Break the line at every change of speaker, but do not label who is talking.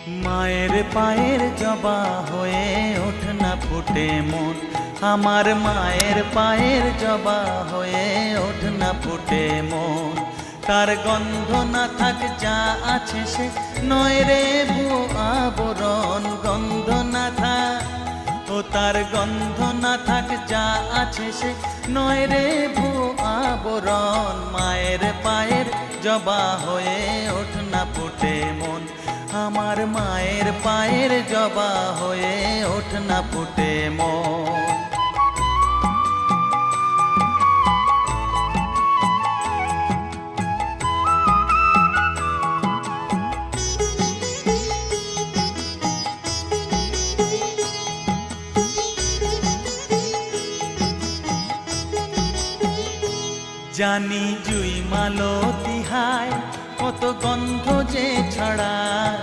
মায়ের পায়ের জবা হয়ে ওঠ না ফুটে মন, আমার মায়ের পায়ের জবা হয়ে ওঠ না ফুটে মন। তার গন্ধ না থাক যা আছে সে নয় রে ভুয়ো আবরণ, গন্ধ না থাক ও তার গন্ধ না থাক যা আছে সে নয় রে ভুয়ো আবরণ। মায়ের পায়ের জবা হয়ে ওঠ না ফুটে মন, আমার মায়ের পায়ের জবা হয়ে ওঠ না ফুটে মন। জানি জুই মালতী হায় কত গন্ধ যে ছড়ায়,